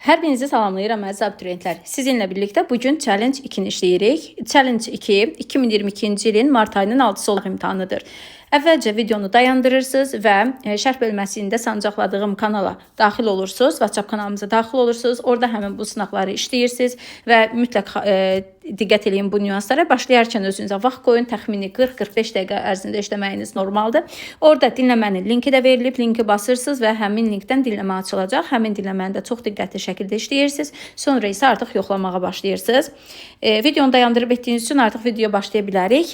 Hər birinizi salamlayıram əziz abituriyentlər. Sizinlə birlikdə bugün Challenge 2-ni işləyirik. Challenge 2 2022-ci ilin mart ayının 6-sı olaq imtahanıdır. Əvvəlcə videonu dayandırırsınız və şərh bölməsində sancaqladığım kanala daxil olursunuz, WhatsApp kanalımıza daxil olursunuz. Orada həmin bu sınaqları işləyirsiniz və mütləq diqqət edin bu nüanslara. Başlayarkən özünüzə vaxt qoyun, təxmini 40-45 dəqiqə ərzində işləməyiniz normaldır. Orada dinləmənin linki də verilib, linki basırsınız və həmin linkdən dinləmə açılacaq. Həmin dinləməni də çox diqqətli şəkildə işləyirsiniz. Sonra isə artıq yoxlamağa başlayırsınız. Videonu dayandırıb etdiyiniz üçün artıq videoya başlaya bilərik.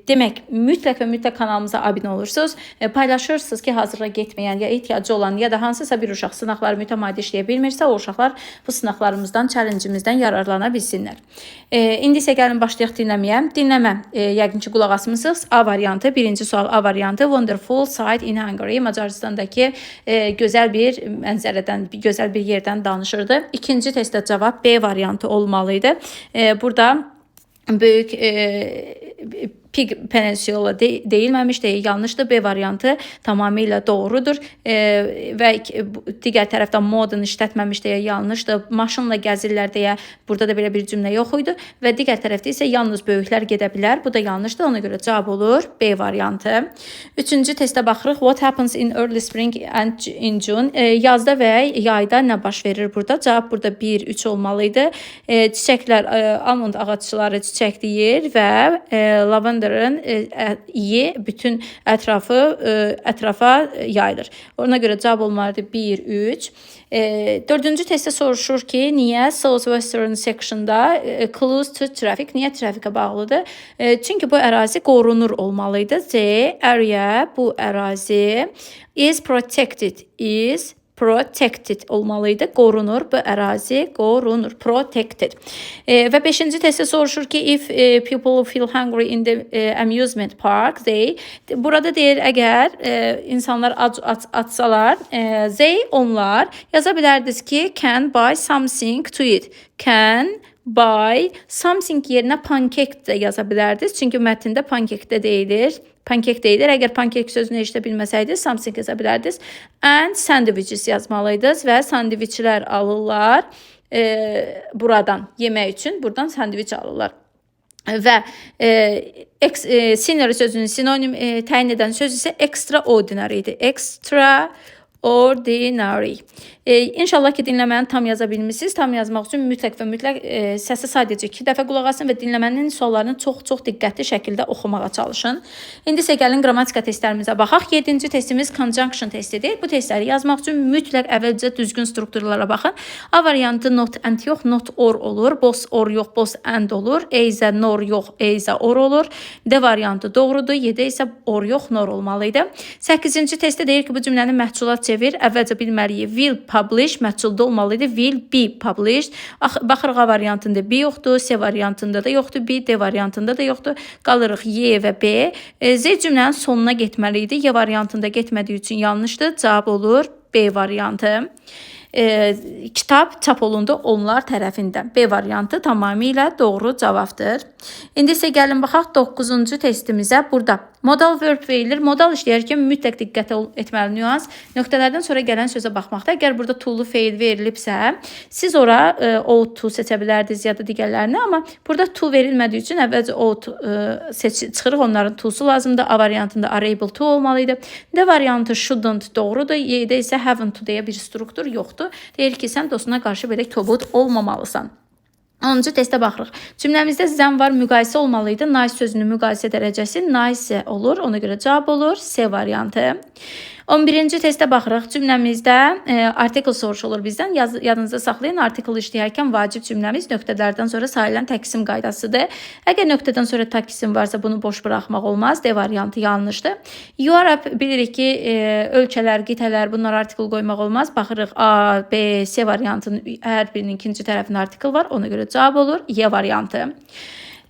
Demək, mütləq və mütləq kanalımıza abunə olursunuz. Paylaşırsınız ki, hazırlığa getməyən ya ehtiyacı olan ya da hansısa bir uşaq sınaqları mütəmadi işləyə bilmirsə, o uşaqlar bu sınaqlarımızdan, challenge-imizdən yararlana bilsinlər. İndi isə gəlin başlayaq dinləməyə. Dinləmə, yəqin ki, qulaq asmısınız. A variantı, birinci sual A variantı. Wonderful sight in Hungary. Macaristandakı gözəl bir mənzərədən, gözəl bir yerdən danışırdı. İkinci testdə cavab B variantı olmalıydı. Burada böyük Pig Peninsula deyilməmiş, yanlışdır. B variantı tamamilə doğrudur. Və digər tərəfdən modern işlətməmiş deyə yanlışdır. Maşınla gəzirlər deyə burada da belə bir cümlə yox idi. Və digər tərəfdə isə yalnız böyüklər gedə bilər. Bu da yanlışdır. Ona görə cavab olur B variantı. Üçüncü testə baxırıq. What happens in early spring and in June? Yazda və yayda nə baş verir burada? Cavab burada 1-3 olmalıydı. Çiçəklər, almond ağacçıları çiçəkləyir və lavanda iyi bütün ətrafa yayılır. Ona görə cavab olmalıdır 1-3. Dördüncü testdə soruşur ki, niyə Southwestern sectionda close to traffic, niyə trafikə bağlıdır? Çünki bu ərazi qorunur olmalıydı. C, area, bu ərazi is protected, olmalıydı. Qorunur. Bu ərazi qorunur. Protected. Və 5-ci testdə soruşur ki, if people feel hungry in the amusement park, burada deyir, əgər insanlar açsalar, onlar yaza bilərdiniz ki, can buy something to eat. Can buy something yerinə pankek də yaza bilərdiniz. Çünki mətndə pankek də deyilir. Pankek deyilir. Əgər pankek sözünü eşidə bilməsəydiniz, something yaza bilərdiniz. And sandwiches yazmalıydınız və sandviçlər alırlar buradan yemək üçün. Buradan sandviç alırlar. Və scenery sözünün sinonim təyin edən söz isə extraordinary idi. Extraordinary. İnşallah ki, dinləməni tam yaza bilmişsiniz. Tam yazmaq üçün mütləq və mütləq səsi sadəcə 2 dəfə qulaq asın və dinləmənin suallarını çox diqqətli şəkildə oxumağa çalışın. İndi isə gəlin qrammatika testlərimizə baxaq. 7-ci testimiz conjunction testidir. Bu testləri yazmaq üçün mütləq əvvəlcə düzgün strukturlara baxın. A variantı not and yox, not or olur. Both or yox, both and olur. Eyzə nor yox, eyzə or olur. D variantı doğrudur. 7 isə or yox, nor olmalıydı. 8-ci testdə deyir ki, bu cümləni məhcula çevir. Əvvəlcə bilməliyik. Will publish məhculda olmalıydı. Will be published. Baxırıq A variantında B yoxdur. C variantında da yoxdur. B, D variantında da yoxdur. Qalırıq Y və B. Z cümlənin sonuna getməliydi. Y variantında getmədiyi üçün yanlışdır. Cavab olur B variantı. Kitab çap olundu onlar tərəfindən. B variantı tamamilə doğru cavabdır. İndi isə gəlin baxaq 9-cu testimizə. Burada modal verb verilir. Modal işləyərkən mütləq diqqət etməli nüans. Nöqtələrdən sonra gələn sözə baxmaqda. Əgər burada to-lu feil verilibsə, siz ora ought to seçə bilərdiniz ya da digərlərini, amma burada to verilmədiyi üçün əvvəlcə ought çıxırıq. Onların to-su lazımdır. A variantında are able to olmalıydı. D variantı shouldn't doğrudur. Y-də isə haven't to deyə bir struktur yoxdur. Deyir ki, sən dostuna qarşı belə kobud olmamalısan. 10-cu testə baxırıq. Cümləmizdə zəm var, müqayisə olmalıydı. Nice sözünün müqayisə dərəcəsi nice olur. Ona görə cavab olur C variantı. 11-ci testə baxırıq. Cümləmizdə article soruşulur bizdən. Yadınızda saxlayın, article işləyərkən vacib cümləmiz nöqtələrdən sonra sayılan təqsim qaydasıdır. Əgər nöqtədən sonra təqsim varsa bunu boş buraxmaq olmaz. D variantı yanlışdır. Europe bilirik ki, ölkələr, qitələr, bunlar article qoymaq olmaz. Baxırıq A, B, C variantının hər birinin ikinci tərəfində article var. Ona görə cavab olur Y variantı.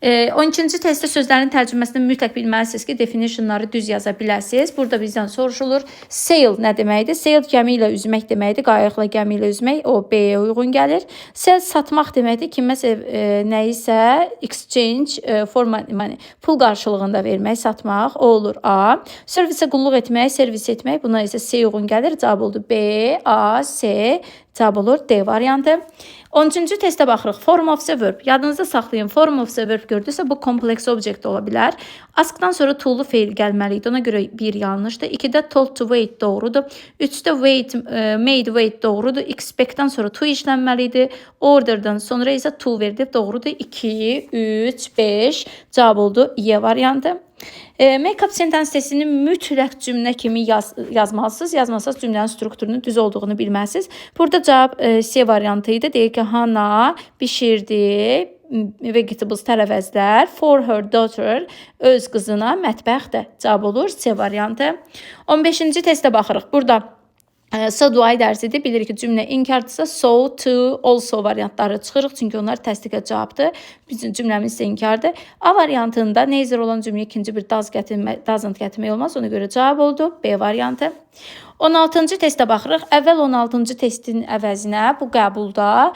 12-ci testdə sözlərin tərcüməsini mütləq bilməlisiniz ki, definitionları düz yaza biləsiniz. Burada bizdən soruşulur. Sail nə deməkdir? Sail gəmi ilə üzmək deməkdir. Qayıqla gəmi ilə üzmək o B-yə uyğun gəlir. Sell satmaq deməkdir. Kiməsə nəyisə exchange for money, pul qarşılığında vermək, satmaq. O olur A. Servisə qulluq etmək, servis etmək. Buna isə C uyğun gəlir. Cavab oldu B, A, C, Cavab olur D variantı. 13-cü testə baxırıq. Form of the verb. Yadınızda saxlayın. Form of the verb gördüsə bu kompleks object ola bilər. Askdan sonra to'lu feil gəlməli idi. Ona görə 1 yanlışdır. 2-də told to wait doğrudur. 3-də wait, made wait doğrudur. Expect'dan sonra to işlənməli idi. Order'dan sonra isə to verilib doğrudur. 2, 3, 5 cavab oldu Y variantı. Make-up sentence testini mütləq cümlə kimi yazmalısınız. Yazmasanız cümlənin strukturunun düz olduğunu bilməlisiniz. Burada cavab C variantı idi. Deyir ki, Hana bişirdi vegetables tərəvəzlər for her daughter öz qızına mətbəxdə. Cavab olur C variantı. 15-ci testə baxırıq. Burada so do I dərsidir. Bilirik ki, cümlə inkardırsa so, to, also variantları çıxırıq. Çünki onlar təsdiqə cavabdır. Bizim cümləmiz isə inkardır. A variantında neither olan cümlə ikinci bir doesn't gətirmək olmaz. Ona görə cavab oldu B variantı. 16-cı testə baxırıq. Əvvəl 16-cı testin əvəzinə bu qəbulda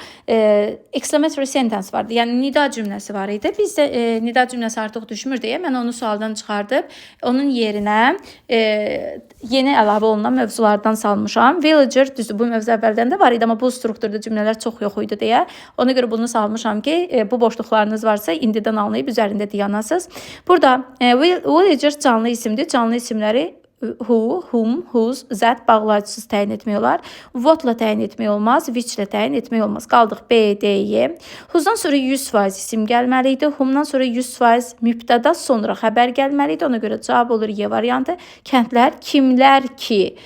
exclamatory sentence vardı. Yəni nida cümləsi var idi. Bizdə nida cümləsi artıq düşmür deyə mən onu sualdan çıxardıb onun yerinə yeni əlavə olunan mövzulardan salmışam. Villager düzdür, bu mövzu əvvəldən də var idi, amma bu strukturda cümlələr çox yox idi deyə. Ona görə bunu salmışam ki, bu boşluqlarınız varsa indidən anlayıb üzərində dayanasınız. Burada villager canlı isimdir. Canlı isimləri who, whom, whose, that bağlayıcısız təyin etmək olar. What-la təyin etmək olmaz, which-la təyin etmək olmaz. Qaldıq B, D, Y. Whose-dan sonra 100% isim gəlməli idi. Whom-dan sonra 100% mübtəda sonra xəbər gəlməli idi. Ona görə cavab olur Y variantı. Kəndlər kimlər ki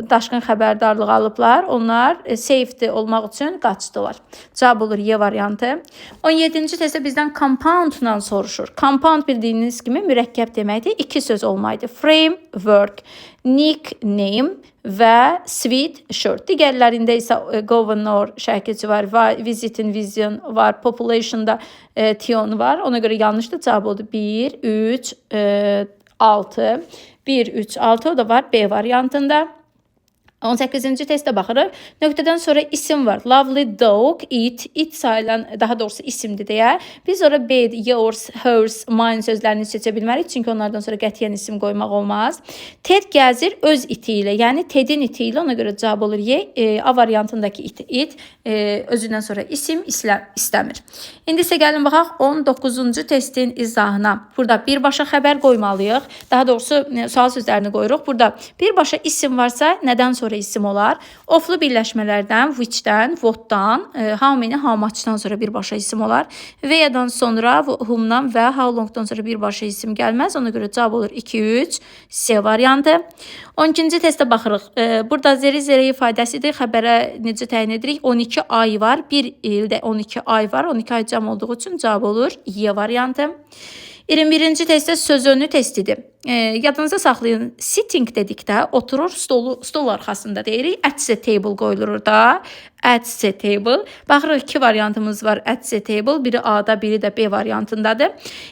daşqın xəbərdarlığı alıblar. Onlar safety olmaq üçün qaçdılar. Cavab olur Y variantı. 17-ci testdə bizdən compound-la soruşur. Compound bildiyiniz kimi mürəkkəb deməkdir. 2 söz olmalıdır. Framework, nickname və sweatshirt. Digərlərində isə governor şəkilçi var, visiting vision var, population'da tion var. Ona görə yanlışdır. Cavab oldu 1, 3, 6. 1, 3, 6 o da var B variantında. 18-ci testə baxırıq. Nöqtədən sonra isim var. Lovely dog, it sayılan, daha doğrusu isimdir deyə. Biz ora bed, yours, hers, mine sözlərini seçə bilmərik. Çünki onlardan sonra qətiyyən isim qoymaq olmaz. Ted gəzir öz iti ilə. Yəni Tedin iti ilə, ona görə cavab olur Y. A variantındakı it özündən sonra isim istəmir. İndi isə gəlin baxaq 19-cu testin izahına. Burada birbaşa xəbər qoymalıyıq. Daha doğrusu sual sözlərini qoyuruq. Burada birbaşa isim varsa nədən sonra isim olar? Oflu birləşmələrdən, which-dən, what-dan, how many, how much-dan sonra birbaşa isim olar. Where-dan sonra whom-dan və how long-dan sonra birbaşa isim gəlməz. Ona görə cavab olur 2, 3, C variantı. 12-ci testə baxırıq. Burada zeri ifadəsidir. Xəbərə necə təyin edirik? 12 ay var. Bir ildə 12 ay var. 12 ay cəm olduğu üçün cavab olur Y variantı. 21-ci testdə söz önü testidir. Yadınıza saxlayın. Sitting dedikdə oturur, stol arxasında deyirik. At the table qoyulur da. At the table. Baxırıq 2 variantımız var. At the table. Biri A-da, biri də B variantındadır.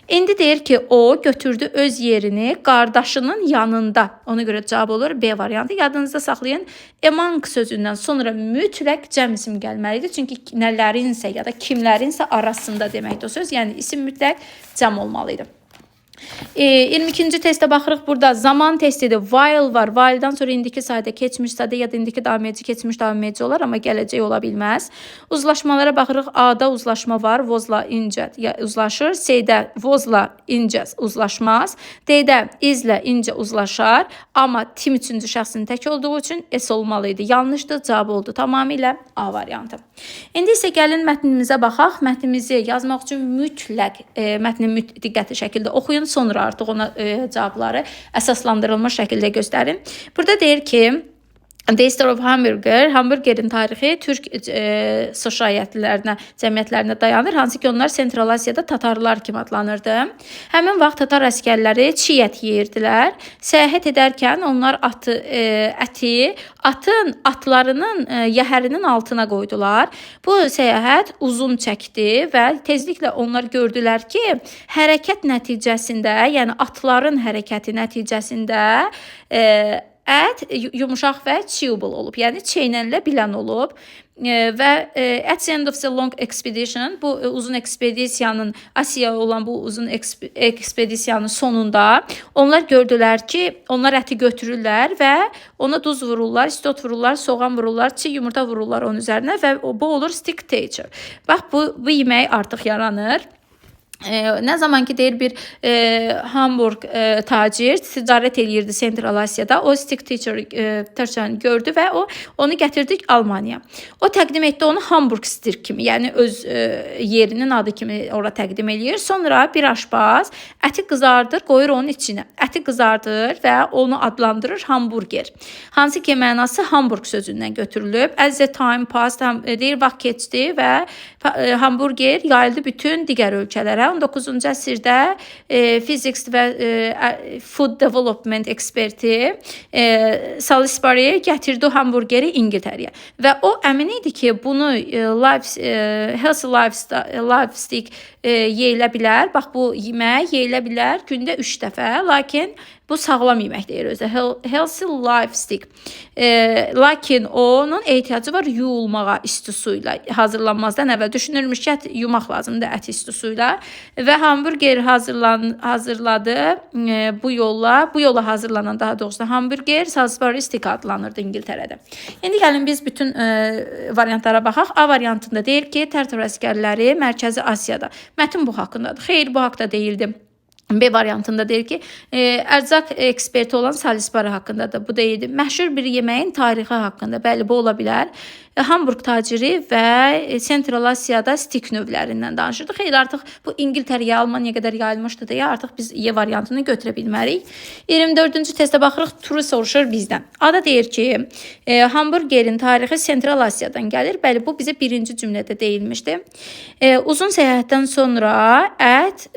İndi deyir ki, o götürdü öz yerini qardaşının yanında. Ona görə cavab olur B variantı. Yadınızda saxlayın. Among sözündən sonra mütləq cəm isim gəlməlidir. Çünki nələrinsə ya da kimlərinsə arasında deməkdir o söz. Yəni isim mütləq cəm olmalıdır. 22-ci testə baxırıq. Burada zaman testidir. While var. While-dan sonra indiki sayda keçmiş sayda ya da indiki davam edici keçmiş davam edici olar, amma gələcək ola bilməz. Uzlaşmalara baxırıq. A-da uzlaşma var. Was-la incə uzlaşır. C-də was-la incə uzlaşmaz. D-də is-lə incə uzlaşar. Amma tim üçüncü şəxsin tək olduğu üçün S olmalıydı. Yanlışdır. Cavab oldu tamamilə A variantı. İndi isə gəlin mətnimizə baxaq. Mətnimizi yazmaq üçün mütləq mətni diqqətli şəkildə oxuyun. Sonra artıq ona cavabları əsaslandırılmış şəkildə göstərin. Burada deyir ki, The History of Hamburger, Hamburgerin tarixi türk societlərinə, cəmiyyətlərinə dayanır. Hansı ki, onlar Sentral Asiyada tatarlar kimi adlanırdı. Həmin vaxt tatar əskərləri çiğ ət yeyirdilər. Səyahət edərkən onlar atlarının yəhərinin altına qoydular. Bu səyahət uzun çəkdi və tezliklə onlar gördülər ki, hərəkət nəticəsində, yəni atların hərəkəti nəticəsində ət yumuşaq və chewable olub, yəni çeynənilə bilən olub. Və at the end of the long expedition, bu uzun ekspedisiyanın, Asiyaya olan bu uzun ekspedisiyanın sonunda onlar gördülər ki, onlar əti götürürlər və ona duz vururlar, istot vururlar, soğan vururlar, çiğ yumurta vururlar onun üzərinə və bu olur stick tature. Bax, bu yemək artıq yaranır. Nə zaman ki deyir bir Hamburg tacir ticarət eləyirdi Central Asiyada, o stick tature gördü və onu gətirdi Almaniya. O təqdim etdi onu Hamburg stick kimi, yəni öz yerinin adı kimi ora təqdim eləyir. Sonra bir aşpaz əti qızardır, qoyur onun içinə. Əti qızardır və onu adlandırır hamburger. Hansı ki mənası Hamburg sözündən götürülüb. As the time passed, deyir vaxt keçdi və hamburger yayıldı bütün digər ölkələrə. 19-cu əsrdə physics və food development eksperti Salisbury gətirdi hamburgeri İngiltərəyə və o əmin idi ki, bunu healthy lifestick yeyilə bilər. Bax, bu yemək yeyilə bilər gündə 3 dəfə, lakin bu sağlam yemək deyir özü. Healthy lifestick. Lakin onun ehtiyacı var yuyulmağa isti suyla. Hazırlanmazdan əvvəl düşünülmüş ki, yumaq lazımdır ət isti suyla və hamburger hazırladı bu yolla hazırlanan, daha doğrusu hamburger Salisbury stick adlanırdı İngiltərədə. İndi gəlin biz bütün variantlara baxaq. A variantında deyir ki, Tərtər əsgərləri Mərkəzi Asiyada. Mətin bu haqqındadır. Xeyr, bu haqda deyildi. B variantında deyir ki, ərzaq eksperti olan Salisbury haqqındadır. Bu deyildi. Məşhur bir yeməyin tarixi haqqında. Bəli, bu ola bilər. Hamburg taciri və Central Asiyada stik növlərindən danışırdı. Xeyr, artıq bu İngiltərəyə, Almaniya qədər yayılmışdı deyə artıq biz Y variantını götürə bilmərik. 24-cü testə baxırıq, True soruşur bizdən. A da deyir ki, hamburgerin tarixi Central Asiyadan gəlir. Bəli, bu bizə birinci cümlədə deyilmişdi. Uzun səyahətdən sonra ət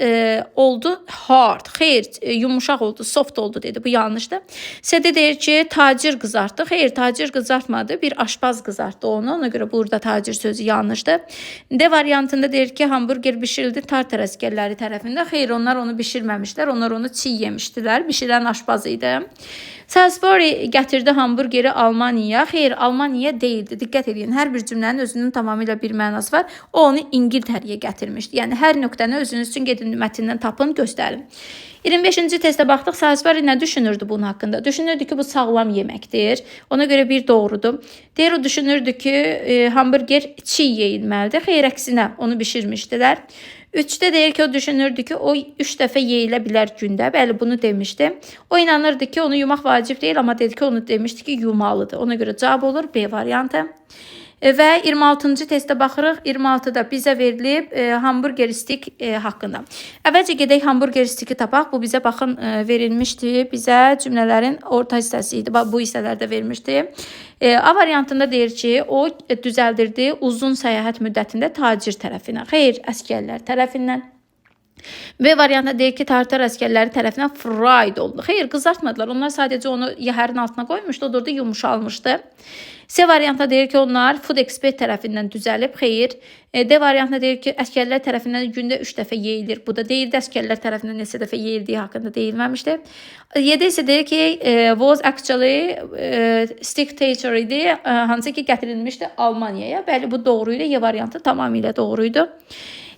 oldu hard. Xeyr, yumuşaq oldu, soft oldu dedi. Bu yanlışdır. C-də deyir ki, tacir qızartdı. Xeyr, tacir qızartmadı. Bir aşpaz qızartdı onu. Ona görə burada tacir sözü yanlışdır. D variantında deyir ki, hamburger bişirildi Tartar əsgərləri tərəfindən. Xeyr, onlar onu bişirməmişlər. Onlar onu çiğ yemişdilər. Bişirən aşpaz idi. Salisbury gətirdi hamburgeri Almaniyaya. Xeyr, Almaniyaya deyildi. Diqqət edin. Hər bir cümlənin özünün tamamilə bir mənası var. O onu İngiltərəyə gətirmişdi. Yəni hər nöqtəni özünüz üçün gedin mətndən tapın, göstərin. 25-ci testə baxdıq. Salisbury nə düşünürdü bunun haqqında? Düşünürdü ki, bu sağlam yeməkdir. Ona görə bir doğrudur. Deyir, o düşünürdü ki, hamburger çiğ yeyilməlidir. Xeyr, əksinə onu bişirmişdilər. 3-də deyir ki, o düşünürdü ki, o 3 dəfə yeyilə bilər gündə. Bəli, bunu demişdi. O inanırdı ki, onu yumaq vacib deyil, amma dedi ki, onu demişdi ki, yumalıdır. Ona görə cavab olur B variantı. Və 26-cı testə baxırıq. 26-da bizə verilib hamburger stick haqqında. Əvvəlcə gedək hamburger sticki tapaq. Bu bizə baxın verilmişdi. Bizə cümlələrin orta hissəsi idi. Bu hissələrdə verilmişdi. A variantında deyir ki, o düzəldirdi uzun səyahət müddətində tacir tərəfindən. Xeyr, əsgərlər tərəfindən. B variantında deyir ki, Tartar əsgərləri tərəfindən fried oldu. Xeyr, qızartmadılar. Onlar sadəcə onu yəhərin altına qoymuşdu. O da orada yumuşalmışdı. C variantında deyir ki, onlar food expert tərəfindən düzəlib. Xeyr. D variantında deyir ki, əsgərlər tərəfindən gündə 3 dəfə yeyilir. Bu da deyildi. Əsgərlər tərəfindən neçə dəfə yeyildiyi haqqında deyilməmişdi. Y-də isə deyir ki, was actually stick tature idi. Hansı ki, gətirilmişdi Almaniyaya. Bəli, bu doğruydu. Y variantı tamamilə doğruydu.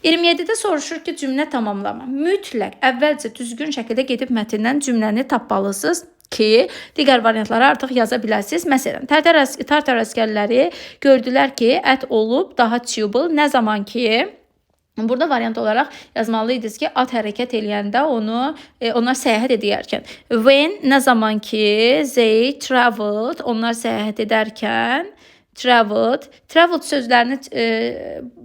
27-də soruşur ki, cümlə tamamlama. Mütləq əvvəlcə düzgün şəkildə gedib mətndən cümləni tapmalısınız ki, digər variantları artıq yaza biləsiniz. Məsələn, Tartar əsgərləri gördülər ki, ət olub daha chewable. Nə zaman ki, burada variant olaraq yazmalıydınız ki, at hərəkət eləyəndə onlar səyahət edərkən. When, nə zaman ki, they traveled, onlar səyahət edərkən. Traveled sözlərini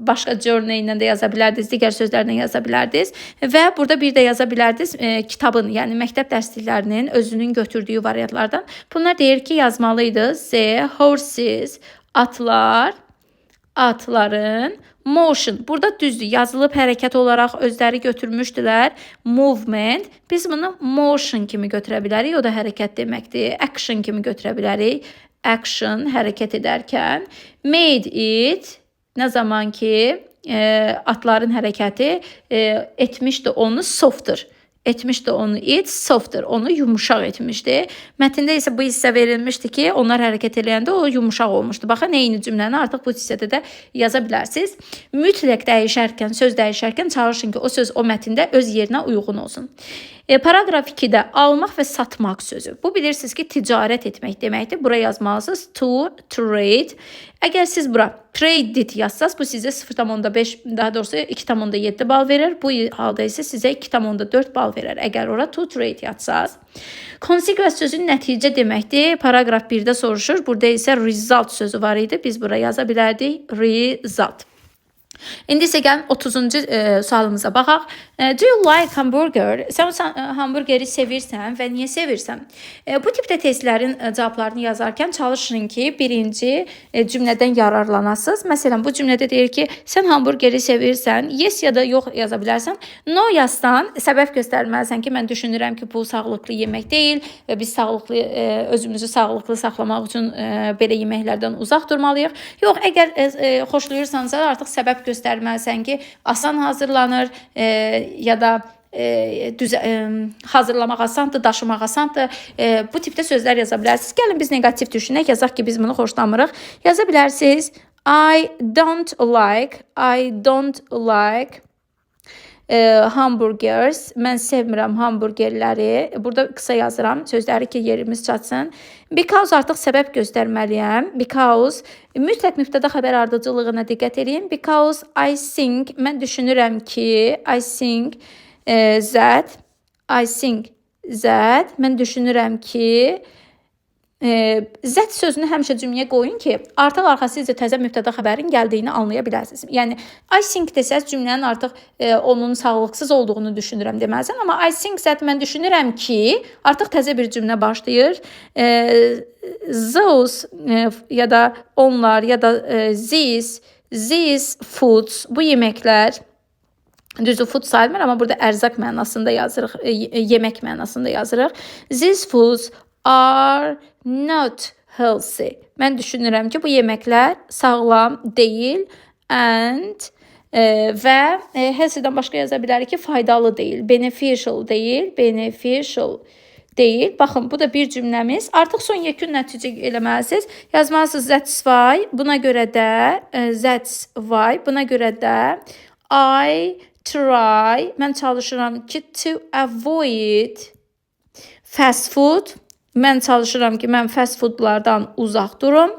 başqa journey ilə də yaza bilərdiniz, digər sözlərlə yaza bilərdiniz və burada bir də yaza bilərdiniz kitabın, yəni məktəb dərsliklərinin özünün götürdüyü variantlardan. Bunlar deyir ki, yazmalıydınız. The horses, atların, motion. Burada düzdür, yazılıb hərəkət olaraq özləri götürmüşdülər. Movement. Biz bunu motion kimi götürə bilərik. O da hərəkət deməkdir. Action kimi götürə bilərik. Action, hərəkət edərkən. Made it, nə zaman ki, atların hərəkəti etmişdi onu softer. etmişdi onu it softer, onu yumuşaq etmişdi. Mətndə isə bu hissə verilmişdi ki, onlar hərəkət edəndə o yumuşaq olmuşdu. Baxın, eyni cümləni artıq bu hissədə də yaza bilərsiniz. Mütləq dəyişərkən, söz dəyişərkən çalışın ki, o söz o mətndə öz yerinə uyğun olsun. Paragraf 2-də almaq və satmaq sözü. Bu bilirsiniz ki, ticarət etmək deməkdir. Bura yazmalısınız to trade. Əgər siz bura traded yazsaz, bu sizə 0,5, daha doğrusu 2,7 bal verir. Bu halda isə sizə 2,4 bal verir. Əgər ora to trade yazsaz. Consequence sözü nəticə deməkdir. Paragraf 1-də soruşur. Burada isə result sözü var idi. Biz bura yaza bilərdik result. İndi isə gəlin 30-cu sualımıza baxaq. Do you like hamburger? Sən hamburgeri sevirsən və niyə sevirsən? Bu tipdə testlərin cavablarını yazarkən çalışın ki, birinci cümlədən yararlanasınız. Məsələn, bu cümlədə deyir ki, sən hamburgeri sevirsən, yes ya da yox yaza bilərsən. No yazsan, səbəb göstərməlisən ki, mən düşünürəm ki, bu sağlıqlı yemək deyil və biz özümüzü sağlıqlı saxlamaq üçün belə yeməklərdən uzaq durmalıyıq. Yox, əgər xoşlayırsansa artıq səbəb göstərməlisən ki, asan hazırlanır ya da hazırlamaq asandır, daşımaq asandır. Bu tipdə sözlər yaza bilərsiniz. Gəlin biz negativ düşünək, yazaq ki, biz bunu xoşlamırıq. Yaza bilərsiniz. I don't like hamburgers. Mən sevmirəm hamburgerləri. Burada qısa yazıram, sözləri ki, yerimiz çatsın. Because artıq səbəb göstərməliyəm. Because mütləq mübtəda xəbər ardıcılığına diqqət edin. Because I think, mən düşünürəm ki, I think that, mən düşünürəm ki, zət sözünü həmişə cümləyə qoyun ki, artıq arxasıca təzə mübtəda xəbərin gəldiyini anlaya biləsiniz. Yəni, I think desəz cümlənin artıq onun sağlıqsız olduğunu düşünürəm deməlisən. Amma I think that, mən düşünürəm ki, artıq təzə bir cümlə başlayır. Those ya da onlar ya da these foods, bu yeməklər, düzdür, food sayılmır, amma burada ərzaq mənasında yazırıq, yemək mənasında yazırıq. These foods are not healthy. Mən düşünürəm ki, bu yeməklər sağlam deyil və healthy-dən başqa yaza bilərik ki, faydalı deyil, beneficial deyil. Baxın, bu da bir cümləmiz. Artıq son yekun nəticə eləməlisiniz. Yazmalısınız that's why, buna görə də I try, mən çalışıram ki, to avoid fast food. Mən çalışıram ki, mən fast foodlardan uzaq durum.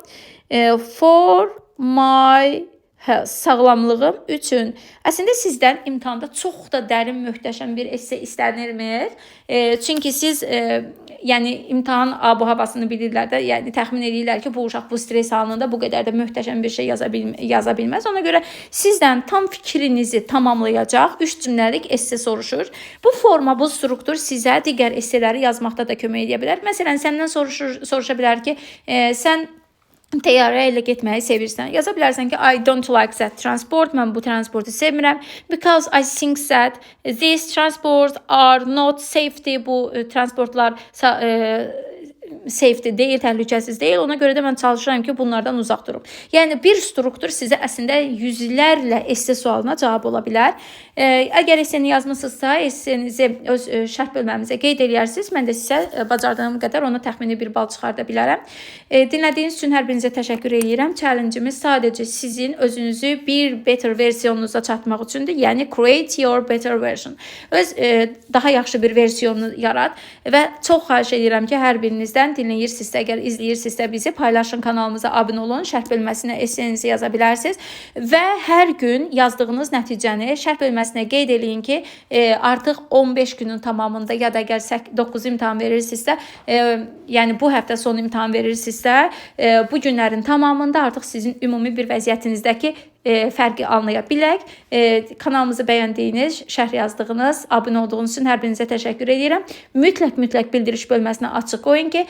For my health, sağlamlığım üçün. Əslində sizdən imtahanda çox da dərin, möhtəşəm bir esse istənilmir. Çünki siz yəni imtahan abu-havasını bilirlər də, yəni təxmin edirlər ki, bu uşaq bu stres anında bu qədər də möhtəşəm bir şey yaza bilməz. Ona görə sizdən tam fikrinizi tamamlayacaq 3 cümləlik esse soruşur. Bu forma, bu struktur sizə digər esseləri yazmaqda da kömək edə bilər. Məsələn, səndən soruşa bilər ki, sən təyyarə ilə getməyi sevirsən. Yaza bilərsən ki, I don't like that transport. Mən bu transportu sevmirəm. Because I think that these transports are not safety. Bu transportlar safety deyil, təhlükəsiz deyil. Ona görə də mən çalışıram ki, bunlardan uzaq durum. Yəni, bir struktur sizə əslində yüzlərlə esse sualına cavab ola bilər. Əgər esseni yazmısınızsa, essenizi öz şərh bölməmizə qeyd edərsiniz. Mən də sizə bacardığım qədər ona təxmini bir bal çıxarda bilərəm. Dinlədiyiniz üçün hər birinizə təşəkkür edirəm. Challenge-imiz sadəcə sizin özünüzü bir better versiyonunuza çatmaq üçündür. Yəni, create your better version. Öz daha yaxşı bir versiyonu yarat və çox xahiş edirəm ki, hər birinizdən dinləyirsinizsə, əgər izləyirsinizsə bizi paylaşın, kanalımıza abunə olun, şərh bölməsinə essenizi yaza bilərsiniz və hər gün yazdığınız nəticəni şərh bölməsinə qeyd eləyin ki, artıq 15 günün tamamında ya da əgər 9 imtahan verirsinizsə, yəni bu həftə son imtahan verirsinizsə, bu günlərin tamamında artıq sizin ümumi bir vəziyyətinizdəki fərqi anlaya bilək. Kanalımızı bəyəndiyiniz, şərh yazdığınız, abunə olduğunuz üçün hər birinizə təşəkkür edirəm. Mütləq bildiriş bölməsinə açıq qoyun ki,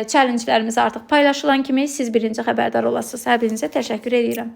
challenge-lərimiz artıq paylaşılan kimi siz birinci xəbərdar olasınız. Hər birinizə təşəkkür edirəm.